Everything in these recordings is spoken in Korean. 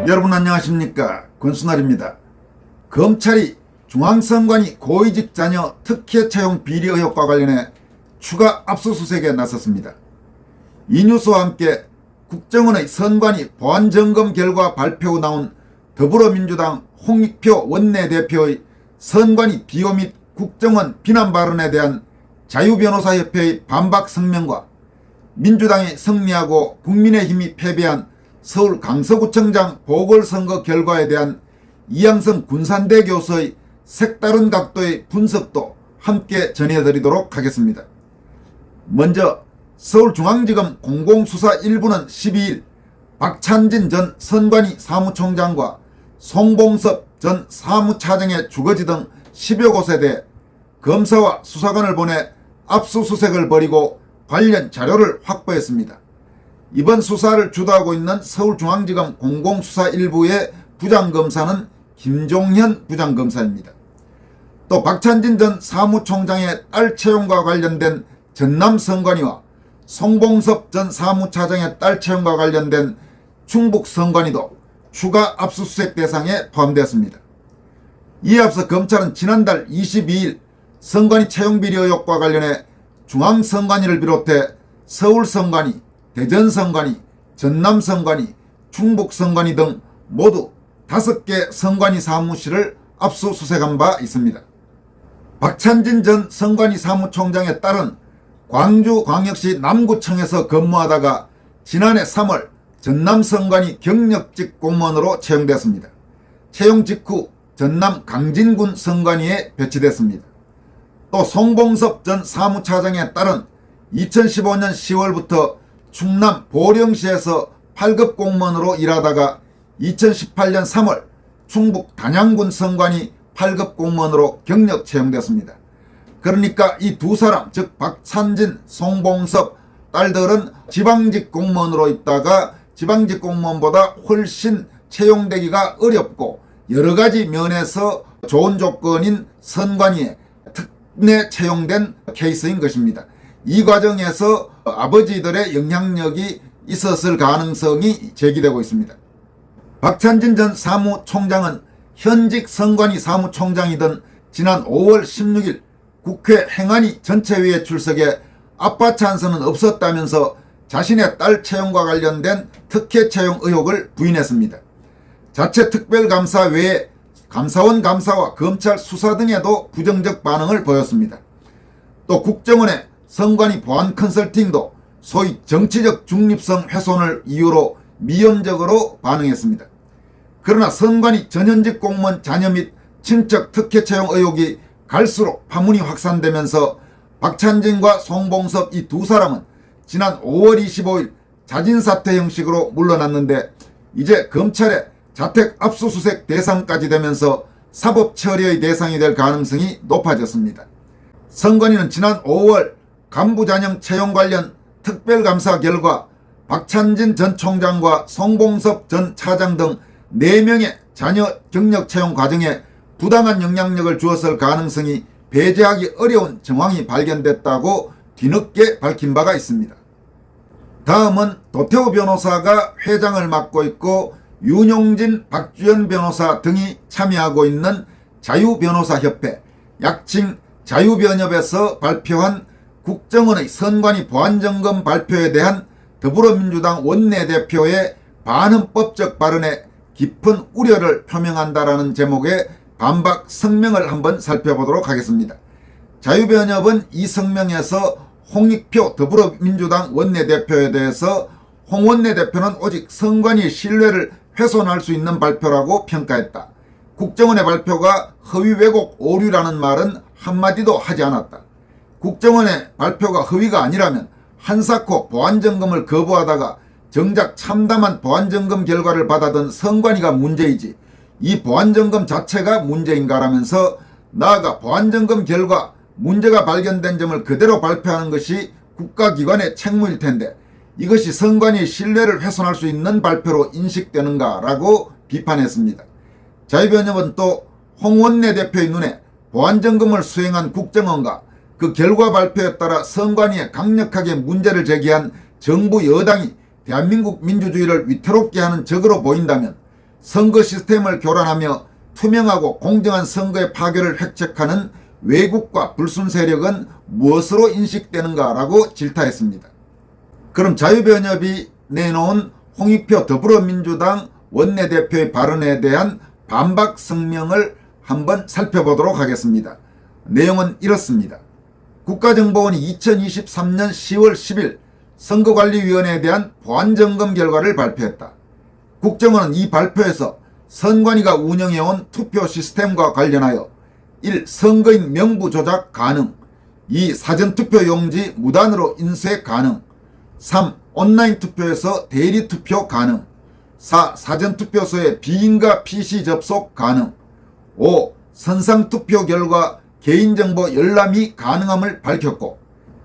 여러분 안녕하십니까, 권순날입니다. 검찰이 중앙선관위 고위직 자녀 특혜 채용 비리 의혹과 관련해 추가 압수수색에 나섰습니다. 이 뉴스와 함께 국정원의 선관위 보안점검 결과 발표 후 나온 더불어민주당 홍익표 원내대표의 선관위 비호 및 국정원 비난 발언에 대한 자유변호사협회의 반박 성명과 민주당이 승리하고 국민의힘이 패배한 서울 강서구청장 보궐선거 결과에 대한 이양성 군산대 교수의 색다른 각도의 분석도 함께 전해드리도록 하겠습니다. 먼저 서울중앙지검 공공수사 1부는 12일 박찬진 전 선관위 사무총장과 송봉섭 전 사무차장의 주거지 등 10여 곳에 대해 검사와 수사관을 보내 압수수색을 벌이고 관련 자료를 확보했습니다. 이번 수사를 주도하고 있는 서울중앙지검 공공수사 1부의 부장검사는 김종현 부장검사입니다. 또 박찬진 전 사무총장의 딸 채용과 관련된 전남선관위와 송봉섭 전 사무차장의 딸 채용과 관련된 충북선관위도 추가 압수수색 대상에 포함되었습니다. 이에 앞서 검찰은 지난달 22일 선관위 채용비리 의혹과 관련해 중앙선관위를 비롯해 서울선관위, 대전선관위, 전남선관위, 충북선관위 등 모두 5개 선관위 사무실을 압수수색한 바 있습니다. 박찬진 전 선관위 사무총장의 딸은 광주광역시 남구청에서 근무하다가 지난해 3월 전남선관위 경력직 공무원으로 채용됐습니다. 채용 직후 전남 강진군 선관위에 배치됐습니다. 또 송봉섭 전 사무차장의 딸은 2015년 10월부터 충남 보령시에서 8급 공무원으로 일하다가 2018년 3월 충북 단양군 선관위 8급 공무원으로 경력 채용됐습니다. 그러니까 이 두 사람, 즉 박찬진, 송봉섭 딸들은 지방직 공무원으로 있다가 지방직 공무원보다 훨씬 채용되기가 어렵고 여러가지 면에서 좋은 조건인 선관위에 특례 채용된 케이스인 것입니다. 이 과정에서 아버지들의 영향력이 있었을 가능성이 제기되고 있습니다. 박찬진 전 사무총장은 현직 선관위 사무총장이던 지난 5월 16일 국회 행안위 전체회의에 출석해 아빠 찬스는 없었다면서 자신의 딸 채용과 관련된 특혜 채용 의혹을 부인했습니다. 자체 특별감사 외에 감사원 감사와 검찰 수사 등에도 부정적 반응을 보였습니다. 또 국정원의 선관위 보안 컨설팅도 소위 정치적 중립성 훼손을 이유로 미온적으로 반응했습니다. 그러나 선관위 전현직 공무원 자녀 및 친척 특혜 채용 의혹이 갈수록 파문이 확산되면서 박찬진과 송봉섭 이 두 사람은 지난 5월 25일 자진사퇴 형식으로 물러났는데 이제 검찰의 자택 압수수색 대상까지 되면서 사법 처리의 대상이 될 가능성이 높아졌습니다. 선관위는 지난 5월 간부잔영 채용 관련 특별감사 결과 박찬진 전 총장과 송봉섭 전 차장 등 4명의 자녀 경력 채용 과정에 부당한 영향력을 주었을 가능성이 배제하기 어려운 정황이 발견됐다고 뒤늦게 밝힌 바가 있습니다. 다음은 도태우 변호사가 회장을 맡고 있고 윤용진, 박주연 변호사 등이 참여하고 있는 자유변호사협회, 약칭 자유변협에서 발표한 국정원의 선관위 보안점검 발표에 대한 더불어민주당 원내대표의 반헌법적 발언에 깊은 우려를 표명한다라는 제목의 반박 성명을 한번 살펴보도록 하겠습니다. 자유변협은 이 성명에서 홍익표 더불어민주당 원내대표에 대해서 홍 원내대표는 오직 선관위의 신뢰를 훼손할 수 있는 발표라고 평가했다. 국정원의 발표가 허위 왜곡 오류라는 말은 한마디도 하지 않았다. 국정원의 발표가 허위가 아니라면 한사코 보안점검을 거부하다가 정작 참담한 보안점검 결과를 받아든 선관위가 문제이지 이 보안점검 자체가 문제인가라면서 나아가 보안점검 결과 문제가 발견된 점을 그대로 발표하는 것이 국가기관의 책무일 텐데 이것이 선관위의 신뢰를 훼손할 수 있는 발표로 인식되는가라고 비판했습니다. 자유변협은 또 홍 원내대표의 눈에 보안점검을 수행한 국정원과 그 결과 발표에 따라 선관위에 강력하게 문제를 제기한 정부 여당이 대한민국 민주주의를 위태롭게 하는 적으로 보인다면 선거 시스템을 교란하며 투명하고 공정한 선거의 파괴를 획책하는 왜곡과 불순 세력은 무엇으로 인식되는가라고 질타했습니다. 그럼 자유변협이 내놓은 홍익표 더불어민주당 원내대표의 발언에 대한 반박 성명을 한번 살펴보도록 하겠습니다. 내용은 이렇습니다. 국가정보원이 2023년 10월 10일 선거관리위원회에 대한 보안점검 결과를 발표했다. 국정원은 이 발표에서 선관위가 운영해온 투표 시스템과 관련하여 1. 선거인 명부 조작 가능, 2. 사전투표용지 무단으로 인쇄 가능, 3. 온라인 투표에서 대리 투표 가능, 4. 사전투표소에 비인가 PC 접속 가능, 5. 선상투표 결과 개인정보 열람이 가능함을 밝혔고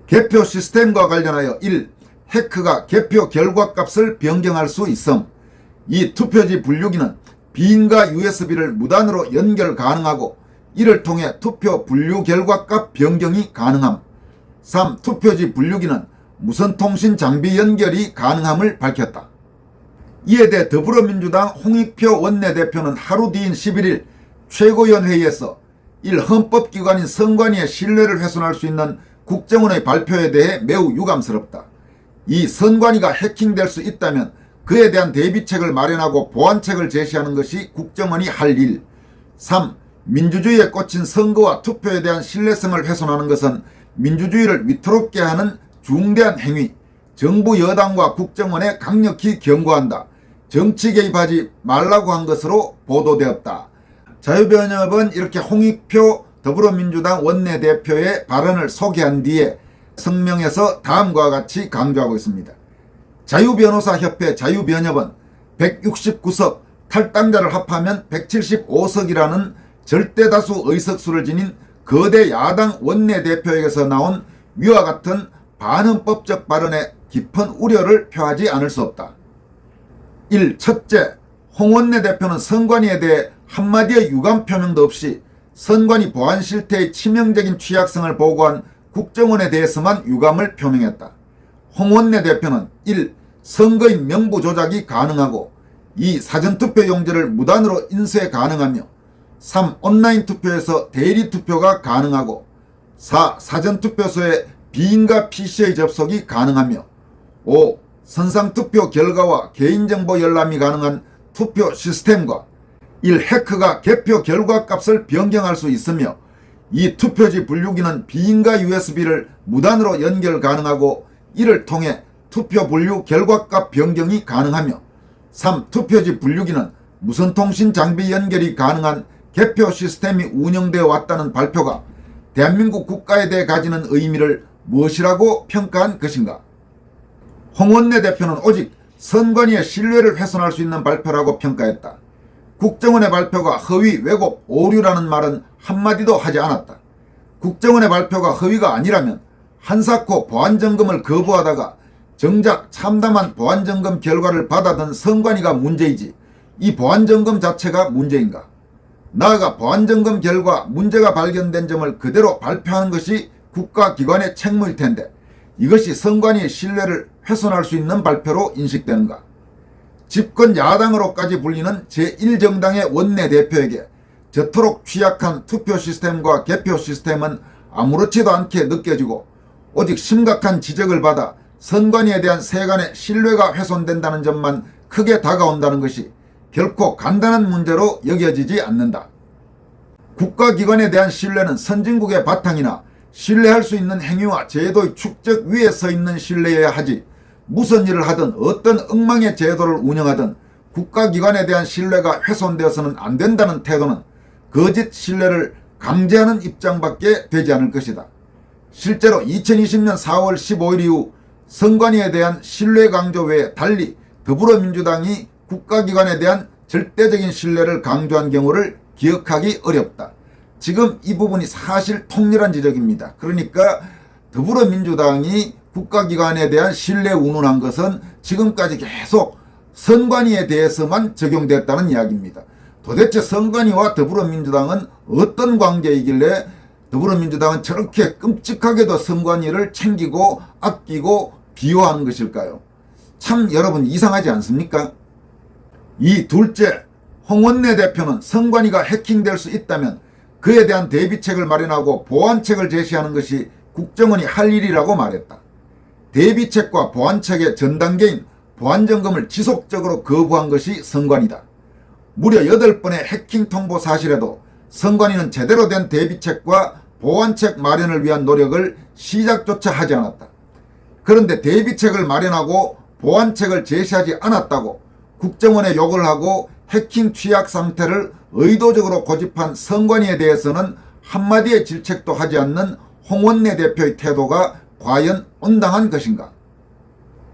개표 시스템과 관련하여 1. 해커가 개표 결과값을 변경할 수 있음, 2. 투표지 분류기는 비인가 USB를 무단으로 연결 가능하고 이를 통해 투표 분류 결과값 변경이 가능함, 3. 투표지 분류기는 무선통신 장비 연결이 가능함을 밝혔다. 이에 대해 더불어민주당 홍익표 원내대표는 하루 뒤인 11일 최고위원회의에서 1. 헌법기관인 선관위의 신뢰를 훼손할 수 있는 국정원의 발표에 대해 매우 유감스럽다. 2. 선관위가 해킹될 수 있다면 그에 대한 대비책을 마련하고 보완책을 제시하는 것이 국정원이 할 일. 3. 민주주의에 꽂힌 선거와 투표에 대한 신뢰성을 훼손하는 것은 민주주의를 위태롭게 하는 중대한 행위, 정부 여당과 국정원에 강력히 경고한다. 정치 개입하지 말라고 한 것으로 보도되었다. 자유변협은 이렇게 홍익표 더불어민주당 원내대표의 발언을 소개한 뒤에 성명에서 다음과 같이 강조하고 있습니다. 자유변호사협회 자유변협은 169석 탈당자를 합하면 175석이라는 절대다수 의석수를 지닌 거대 야당 원내대표에게서 나온 위와 같은 반헌법적 발언에 깊은 우려를 표하지 않을 수 없다. 1. 첫째, 홍 원내대표는 선관위에 대해 한마디의 유감 표명도 없이 선관위 보안 실태의 치명적인 취약성을 보고한 국정원에 대해서만 유감을 표명했다. 홍 원내대표는 1. 선거인 명부 조작이 가능하고 2. 사전투표용지를 무단으로 인쇄 가능하며 3. 온라인 투표에서 대리 투표가 가능하고 4. 사전투표소에 비인가 PC의 접속이 가능하며 5. 선상투표 결과와 개인정보 열람이 가능한 투표 시스템과 1. 해커가 개표 결과값을 변경할 수 있으며 2. 투표지 분류기는 비인가 USB를 무단으로 연결 가능하고 이를 통해 투표 분류 결과값 변경이 가능하며 3. 투표지 분류기는 무선통신 장비 연결이 가능한 개표 시스템이 운영되어 왔다는 발표가 대한민국 국가에 대해 가지는 의미를 무엇이라고 평가한 것인가? 홍 원내대표는 오직 선관위의 신뢰를 훼손할 수 있는 발표라고 평가했다. 국정원의 발표가 허위, 왜곡, 오류라는 말은 한마디도 하지 않았다. 국정원의 발표가 허위가 아니라면 한사코 보안점검을 거부하다가 정작 참담한 보안점검 결과를 받아든 선관위가 문제이지 이 보안점검 자체가 문제인가? 나아가 보안점검 결과 문제가 발견된 점을 그대로 발표하는 것이 국가기관의 책무일 텐데 이것이 선관위의 신뢰를 훼손할 수 있는 발표로 인식되는가? 집권 야당으로까지 불리는 제1정당의 원내대표에게 저토록 취약한 투표 시스템과 개표 시스템은 아무렇지도 않게 느껴지고 오직 심각한 지적을 받아 선관위에 대한 세간의 신뢰가 훼손된다는 점만 크게 다가온다는 것이 결코 간단한 문제로 여겨지지 않는다. 국가기관에 대한 신뢰는 선진국의 바탕이나 신뢰할 수 있는 행위와 제도의 축적 위에 서 있는 신뢰여야 하지 무슨 일을 하든 어떤 엉망의 제도를 운영하든 국가기관에 대한 신뢰가 훼손되어서는 안 된다는 태도는 거짓 신뢰를 강제하는 입장밖에 되지 않을 것이다. 실제로 2020년 4월 15일 이후 선관위에 대한 신뢰 강조 외에 달리 더불어민주당이 국가기관에 대한 절대적인 신뢰를 강조한 경우를 기억하기 어렵다. 지금 이 부분이 사실 통렬한 지적입니다. 그러니까 더불어민주당이 국가기관에 대한 신뢰 운운한 것은 지금까지 계속 선관위에 대해서만 적용됐다는 이야기입니다. 도대체 선관위와 더불어민주당은 어떤 관계이길래 더불어민주당은 저렇게 끔찍하게도 선관위를 챙기고 아끼고 비호하는 것일까요? 참 여러분 이상하지 않습니까? 이 둘째, 홍 원내대표는 선관위가 해킹될 수 있다면 그에 대한 대비책을 마련하고 보완책을 제시하는 것이 국정원이 할 일이라고 말했다. 대비책과 보완책의 전 단계인 보안점검을 지속적으로 거부한 것이 선관위다. 무려 8번의 해킹 통보 사실에도 선관위는 제대로 된 대비책과 보완책 마련을 위한 노력을 시작조차 하지 않았다. 그런데 대비책을 마련하고 보완책을 제시하지 않았다고 국정원에 욕을 하고 해킹 취약 상태를 의도적으로 고집한 선관위에 대해서는 한마디의 질책도 하지 않는 홍 원내대표의 태도가 과연 온당한 것인가?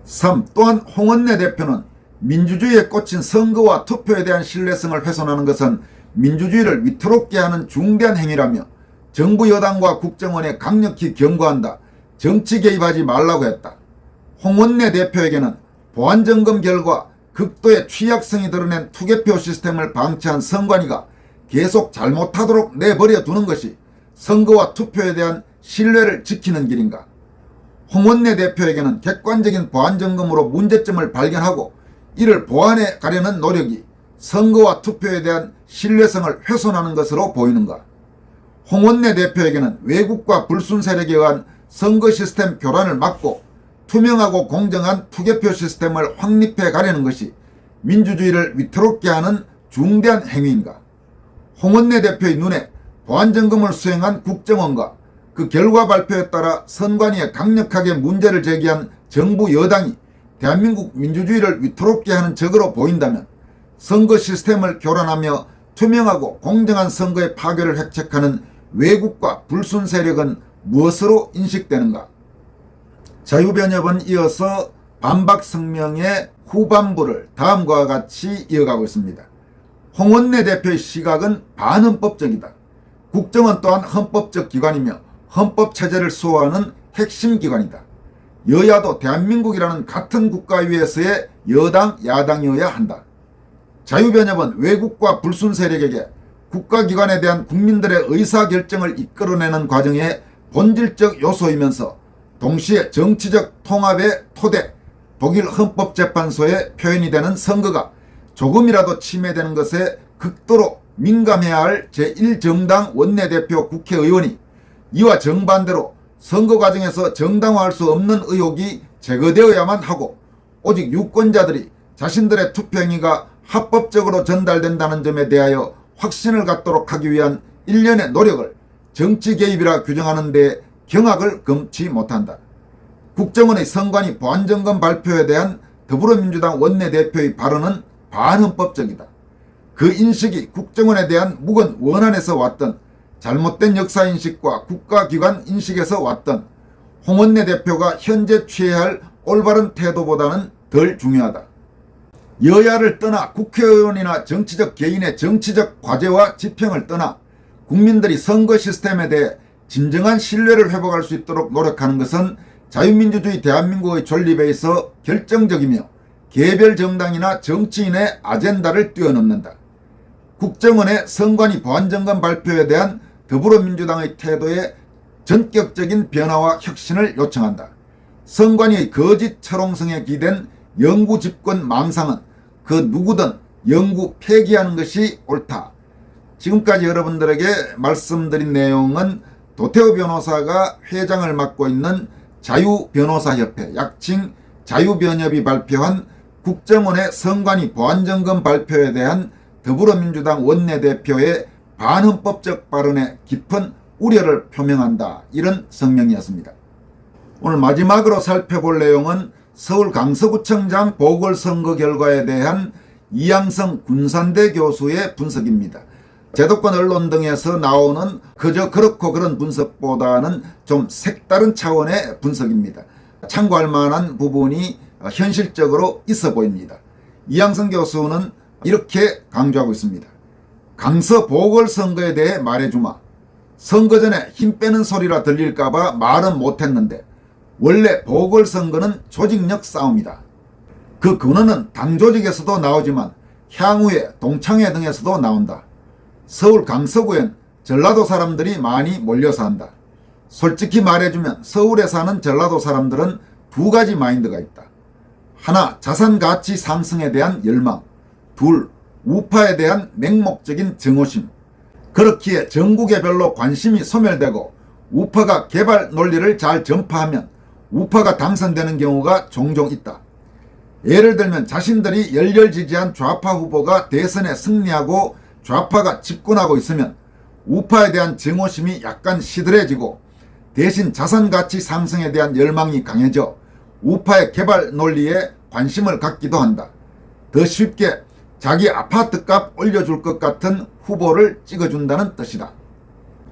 3. 또한 홍 원내대표는 민주주의에 꽂힌 선거와 투표에 대한 신뢰성을 훼손하는 것은 민주주의를 위태롭게 하는 중대한 행위라며 정부 여당과 국정원에 강력히 경고한다. 정치 개입하지 말라고 했다. 홍 원내대표에게는 보안점검 결과 극도의 취약성이 드러낸 투개표 시스템을 방치한 선관위가 계속 잘못하도록 내버려 두는 것이 선거와 투표에 대한 신뢰를 지키는 길인가? 홍 원내대표에게는 객관적인 보안점검으로 문제점을 발견하고 이를 보완해 가려는 노력이 선거와 투표에 대한 신뢰성을 훼손하는 것으로 보이는가? 홍 원내대표에게는 외국과 불순 세력에 의한 선거 시스템 교란을 막고 투명하고 공정한 투개표 시스템을 확립해 가려는 것이 민주주의를 위태롭게 하는 중대한 행위인가? 홍 원내대표의 눈에 보안점검을 수행한 국정원과 그 결과 발표에 따라 선관위에 강력하게 문제를 제기한 정부 여당이 대한민국 민주주의를 위태롭게 하는 적으로 보인다면 선거 시스템을 교란하며 투명하고 공정한 선거의 파괴를 획책하는 외국과 불순 세력은 무엇으로 인식되는가? 자유변협은 이어서 반박 성명의 후반부를 다음과 같이 이어가고 있습니다. 홍 원내대표의 시각은 반헌법적이다. 국정원 또한 헌법적 기관이며 헌법체제를 수호하는 핵심 기관이다. 여야도 대한민국이라는 같은 국가 위에서의 여당, 야당이어야 한다. 자유변협은 외국과 불순 세력에게 국가기관에 대한 국민들의 의사결정을 이끌어내는 과정의 본질적 요소이면서 동시에 정치적 통합의 토대, 독일 헌법재판소의 표현이 되는 선거가 조금이라도 침해되는 것에 극도로 민감해야 할 제1정당 원내대표 국회의원이 이와 정반대로 선거 과정에서 정당화할 수 없는 의혹이 제거되어야만 하고 오직 유권자들이 자신들의 투표행위가 합법적으로 전달된다는 점에 대하여 확신을 갖도록 하기 위한 일련의 노력을 정치 개입이라 규정하는 데 경악을 금치 못한다. 국정원의 선관위 보안점검 발표에 대한 더불어민주당 원내대표의 발언은 반헌법적이다. 그 인식이 국정원에 대한 묵은 원한에서 왔던 잘못된 역사인식과 국가기관 인식에서 왔던 홍 원내대표가 현재 취해야 할 올바른 태도보다는 덜 중요하다. 여야를 떠나 국회의원이나 정치적 개인의 정치적 과제와 지평을 떠나 국민들이 선거 시스템에 대해 진정한 신뢰를 회복할 수 있도록 노력하는 것은 자유민주주의 대한민국의 존립에 있어 결정적이며 개별 정당이나 정치인의 아젠다를 뛰어넘는다. 국정원의 선관위 보안점검 발표에 대한 더불어민주당의 태도에 전격적인 변화와 혁신을 요청한다. 선관위의 거짓 철옹성에 기댄 영구 집권 망상은 그 누구든 영구 폐기하는 것이 옳다. 지금까지 여러분들에게 말씀드린 내용은 도태우 변호사가 회장을 맡고 있는 자유변호사협회, 약칭 자유변협이 발표한 국정원의 선관위 보안점검 발표에 대한 더불어민주당 원내대표의 반헌법적 발언에 깊은 우려를 표명한다. 이런 성명이었습니다. 오늘 마지막으로 살펴볼 내용은 서울 강서구청장 보궐선거 결과에 대한 이양성 군산대 교수의 분석입니다. 제도권 언론 등에서 나오는 그저 그렇고 그런 분석보다는 좀 색다른 차원의 분석입니다. 참고할 만한 부분이 현실적으로 있어 보입니다. 이양성 교수는 이렇게 강조하고 있습니다. 강서 보궐선거에 대해 말해주마. 선거 전에 힘 빼는 소리라 들릴까봐 말은 못했는데 원래 보궐선거는 조직력 싸움이다. 그 근원은 당 조직에서도 나오지만 향후에 동창회 등에서도 나온다. 서울 강서구엔 전라도 사람들이 많이 몰려서 한다. 솔직히 말해주면 서울에 사는 전라도 사람들은 두 가지 마인드가 있다. 하나, 자산 가치 상승에 대한 열망. 둘, 우파에 대한 맹목적인 증오심. 그렇기에 전국에 별로 관심이 소멸되고 우파가 개발 논리를 잘 전파하면 우파가 당선되는 경우가 종종 있다. 예를 들면 자신들이 열렬 지지한 좌파 후보가 대선에 승리하고 좌파가 집권하고 있으면 우파에 대한 증오심이 약간 시들해지고 대신 자산가치 상승에 대한 열망이 강해져 우파의 개발 논리에 관심을 갖기도 한다. 더 쉽게 자기 아파트값 올려줄 것 같은 후보를 찍어준다는 뜻이다.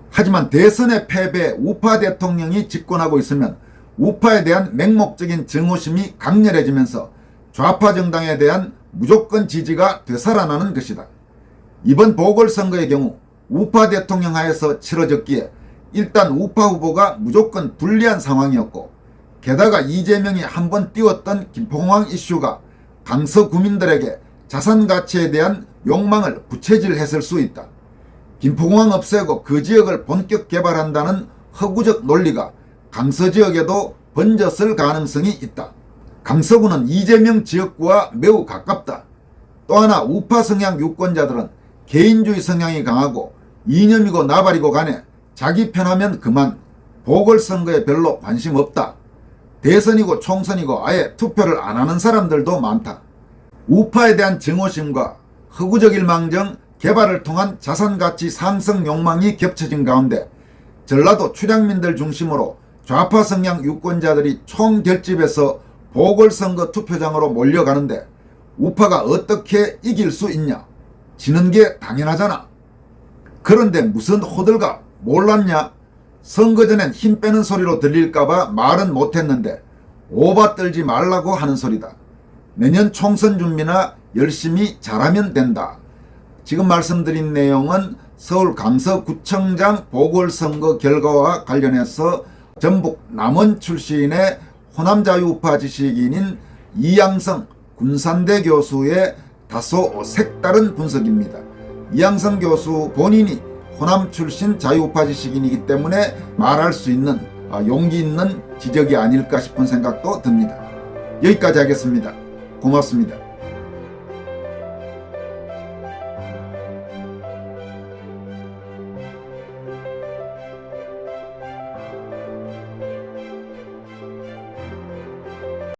하지만 대선의 패배에 우파 대통령이 집권하고 있으면 우파에 대한 맹목적인 증오심이 강렬해지면서 좌파 정당에 대한 무조건 지지가 되살아나는 것이다. 이번 보궐선거의 경우 우파 대통령 하에서 치러졌기에 일단 우파 후보가 무조건 불리한 상황이었고 게다가 이재명이 한번 띄웠던 김포공항 이슈가 강서 구민들에게 자산가치에 대한 욕망을 부채질했을 수 있다. 김포공항 없애고 그 지역을 본격 개발한다는 허구적 논리가 강서 지역에도 번졌을 가능성이 있다. 강서구는 이재명 지역구와 매우 가깝다. 또 하나 우파 성향 유권자들은 개인주의 성향이 강하고 이념이고 나발이고 간에 자기 편하면 그만, 보궐선거에 별로 관심 없다. 대선이고 총선이고 아예 투표를 안 하는 사람들도 많다. 우파에 대한 증오심과 허구적일망정 개발을 통한 자산가치 상승 욕망이 겹쳐진 가운데 전라도 출향민들 중심으로 좌파 성향 유권자들이 총결집해서 보궐선거 투표장으로 몰려가는데 우파가 어떻게 이길 수 있냐? 지는 게 당연하잖아. 그런데 무슨 호들갑 몰랐냐? 선거 전엔 힘 빼는 소리로 들릴까봐 말은 못했는데 오바 떨지 말라고 하는 소리다. 내년 총선 준비나 열심히 잘하면 된다. 지금 말씀드린 내용은 서울 강서구청장 보궐선거 결과와 관련해서 전북 남원 출신의 호남자유우파 지식인인 이양성 군산대 교수의 다소 색다른 분석입니다. 이양성 교수 본인이 호남 출신 자유우파 지식인이기 때문에 말할 수 있는 용기 있는 지적이 아닐까 싶은 생각도 듭니다. 여기까지 하겠습니다. 고맙습니다.